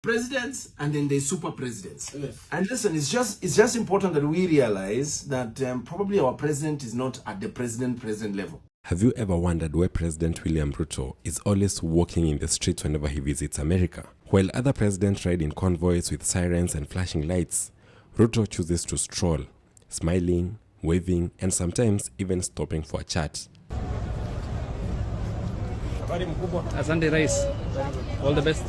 presidents and then there's super presidents. Yes. And listen, it's just important that we realize that probably our president is not at the president level. Have you ever wondered why President William Ruto is always walking in the streets whenever he visits America? While other presidents ride in convoys with sirens and flashing lights, Ruto chooses to stroll, smiling, waving, and sometimes even stopping for a chat. Asante Rais. All the best.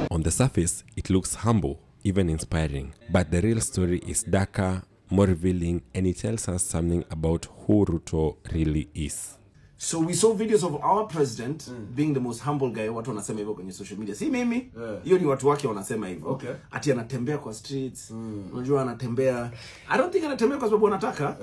On the surface, it looks humble, even inspiring. But the real story is darker, more revealing, and it tells us something about who Ruto really is. So we saw videos of our president being the most humble guy. Watu wanasema hivyo kwenye social media. Si mimi. Hiyo ni watu wake wanasema hivyo. Okay. Ati anatembea kwa streets. Unajua anatembea. I don't think anatembea kwa sababu anataka.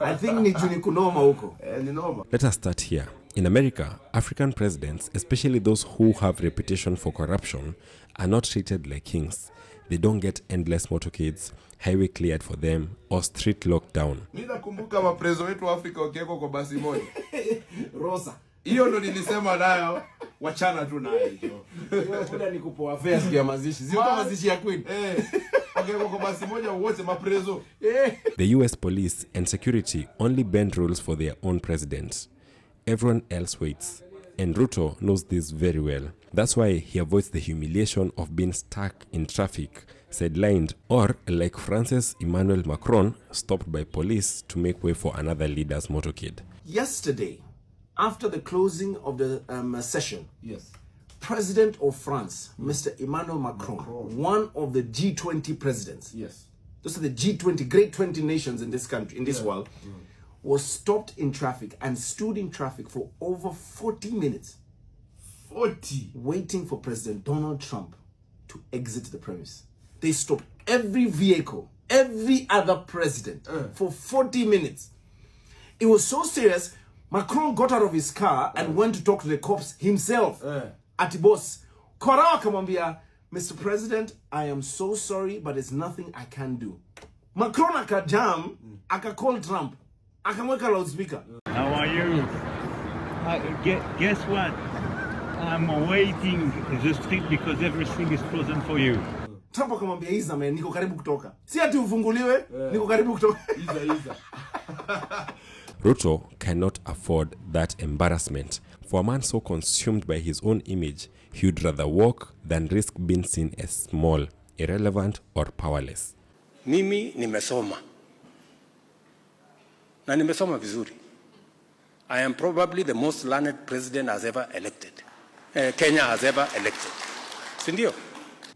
I think ni juu ni kunoma huko. Ni noma. Let us start here. In America, African presidents, especially those who have reputation for corruption, are not treated like kings. They don't get endless motorcades, highway cleared for them, or street locked down. Ninakumbuka maprezo wetu wa Afrika wakiwekwa kwa basi moja. Rosa. Hiyo ndo nilisema nayo, wachana tu nayo hiyo. Hiyo ni kupoa fair siku ya mazishi. Sio kama mazishi ya Queen. Wakiwekwa kwa basi moja wote maprezo. The US police and security only bend rules for their own president. Everyone else waits. And Ruto knows this very well. That's why he avoids the humiliation of being stuck in traffic, sidelined, or, like France's Emmanuel Macron, stopped by police to make way for another leader's motorcade. Yesterday, after the closing of the session, Yes. President of France, Mr. Emmanuel Macron, one of the G20 presidents, Yes. those are the G20, great 20 nations in this country, in this world, was stopped in traffic and stood in traffic for over 40 minutes. 40. Waiting for President Donald Trump to exit the premise. They stopped every vehicle, every other president for 40 minutes. It was so serious, Macron got out of his car and went to talk to the cops himself. Ati boss, Kora akamwambia, Mr. President, I am so sorry, but there's nothing I can do. Macron akajam, akacall Trump, akamweka loudspeaker. How are you? Guess what? I'm waiting the street because everything is frozen for you. Trump akamwambia Iza man, niko karibu kutoka. Si ati ufunguliwe, niko karibu kutoka. Iza. Ruto cannot afford that embarrassment. For a man so consumed by his own image, he would rather walk than risk being seen as small, irrelevant, or powerless. Mimi nimesoma. Na nimesoma vizuri. I am probably the most learned president has ever elected. Kenya has ever elected. Sindio?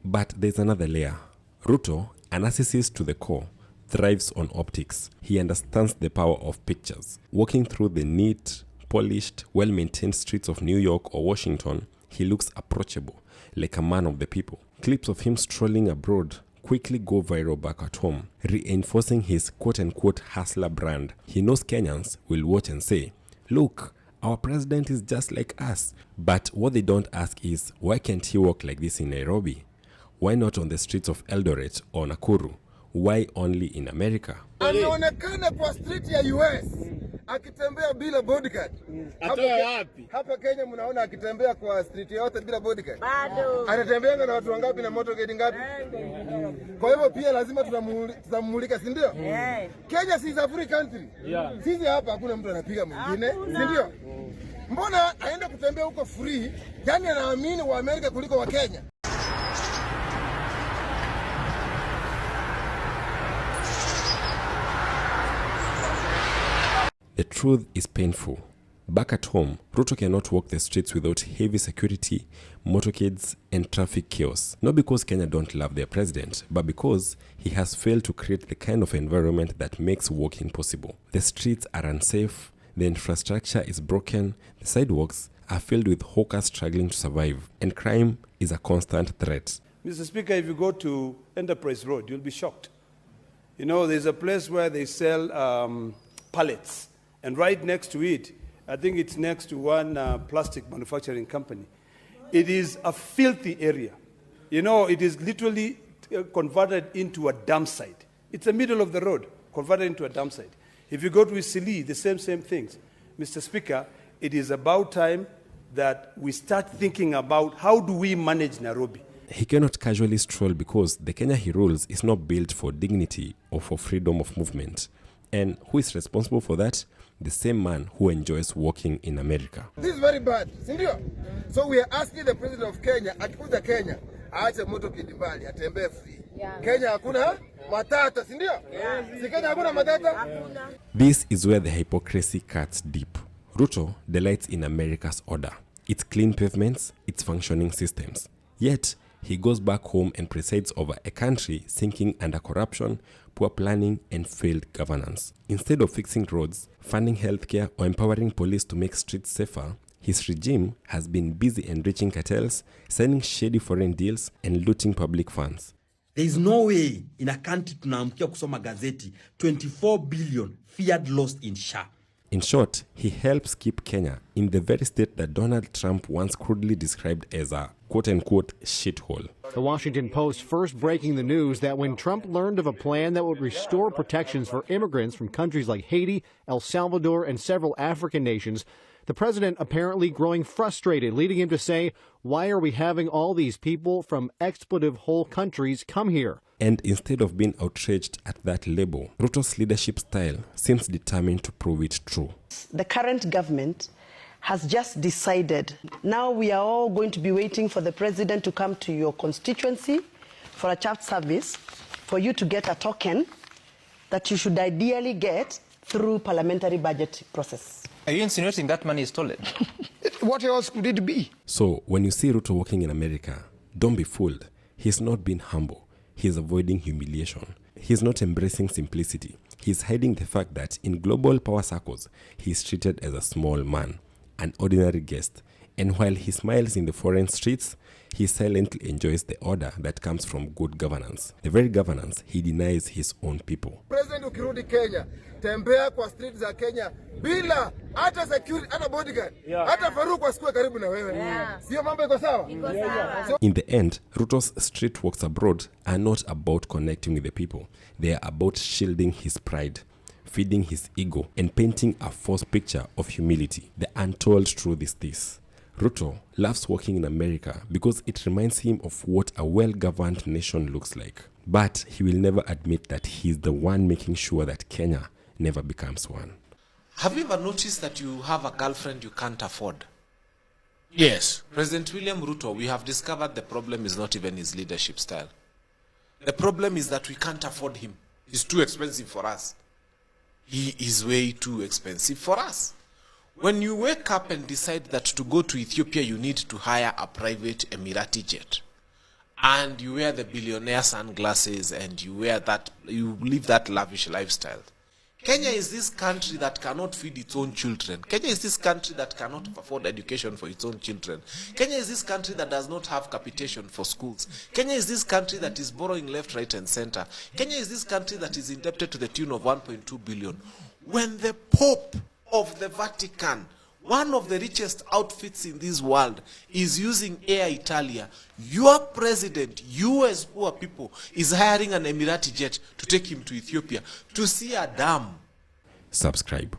But there's another layer. Ruto, a narcissist to the core, thrives on optics. He understands the power of pictures. Walking through the neat, polished, well-maintained streets of New York or Washington, he looks approachable, like a man of the people. Clips of him strolling abroad quickly go viral back at home, reinforcing his quote-unquote hustler brand. He knows Kenyans will watch and say, look, our president is just like us. But what they don't ask is, why can't he walk like this in Nairobi? Why not on the streets of Eldoret or Nakuru? Why only in America? Anaonekana kwa street ya US akitembea bila bodyguard. Hapa Kenya mnaona akitembea kwa street yote bila bodyguard. Bado. Anatembea na watu wangapi na motorcade ngapi? Kwa hivyo pia lazima tutamulika, si ndio? Kenya si a free country. Sisi hapa hakuna mtu anapiga mwingine, si ndio? Mbona aenda kutembea huko free? Yaani anaamini wa Amerika kuliko wa Kenya. The truth is painful. Back at home, Ruto cannot walk the streets without heavy security, motorcades, and traffic chaos. Not because Kenya don't love their president, but because he has failed to create the kind of environment that makes walking possible. The streets are unsafe, the infrastructure is broken, the sidewalks are filled with hawkers struggling to survive, and crime is a constant threat. Mr. Speaker, if you go to Enterprise Road, you'll be shocked. You know, there's a place where they sell pallets. And right next to it, I think it's next to one plastic manufacturing company. It is a filthy area. You know, it is literally converted into a dump site. It's the middle of the road, converted into a dump site. If you go to Isili, the same things. Mr. Speaker, it is about time that we start thinking about how do we manage Nairobi. He cannot casually stroll because the Kenya he rules is not built for dignity or for freedom of movement. And who is responsible for that? The same man who enjoys walking in America. This is very bad, sindio? So we are asking the president of Kenya, akikuja Kenya, aache Motorcade mbali, atembee free. Kenya hakuna matata, sindio? Si Kenya hakuna matata? This is where the hypocrisy cuts deep. Ruto delights in America's order, its clean pavements, its functioning systems. Yet, he goes back home and presides over a country sinking under corruption, poor planning, and failed governance. Instead of fixing roads, funding healthcare, or empowering police to make streets safer, his regime has been busy enriching cartels, signing shady foreign deals, and looting public funds. There is no way in a country tunaamkia kusoma gazeti 24 billion fiat lost in SHA. In short, he helps keep Kenya in the very state that Donald Trump once crudely described as a quote-unquote shithole. The Washington Post first breaking the news that when Trump learned of a plan that would restore protections for immigrants from countries like Haiti, El Salvador, and several African nations, the president apparently growing frustrated, leading him to say, "Why are we having all these people from expletive whole countries come here?" And instead of being outraged at that label, Ruto's leadership style seems determined to prove it true. The current government has just decided, now we are all going to be waiting for the president to come to your constituency for a chat service, for you to get a token that you should ideally get through parliamentary budget process. Are you insinuating that money is stolen? What else could it be? So, when you see Ruto walking in America, don't be fooled. He's not being humble. He's avoiding humiliation. He's not embracing simplicity. He's hiding the fact that in global power circles, he's treated as a small man, an ordinary guest. And while he smiles in the foreign streets, he silently enjoys the order that comes from good governance, the very governance he denies his own people. President ukirudi Kenya, tembea kwa street za Kenya bila hata security, hata bodyguard, hata Faruku asikue karibu na wewe. Sio mambo iko sawa? Iko sawa. In the end, Ruto's street walks abroad are not about connecting with the people. They are about shielding his pride, feeding his ego, and painting a false picture of humility. The untold truth is this: Ruto loves walking in America because it reminds him of what a well-governed nation looks like. But he will never admit that he's the one making sure that Kenya never becomes one. Have you ever noticed that you have a girlfriend you can't afford? Yes. President William Ruto, we have discovered the problem is not even his leadership style. The problem is that we can't afford him. He's too expensive for us. He is way too expensive for us. When you wake up and decide that to go to Ethiopia, you need to hire a private Emirati jet, and you wear the billionaire sunglasses and you live that lavish lifestyle. Kenya is this country that cannot feed its own children. Kenya is this country that cannot afford education for its own children. Kenya is this country that does not have capitation for schools. Kenya is this country that is borrowing left, right, and center. Kenya is this country that is indebted to the tune of 1.2 billion. When the Pope of the Vatican, one of the richest outfits in this world, is using Air Italia, your president, you as poor people, is hiring an Emirati jet to take him to Ethiopia to see a dam. Subscribe.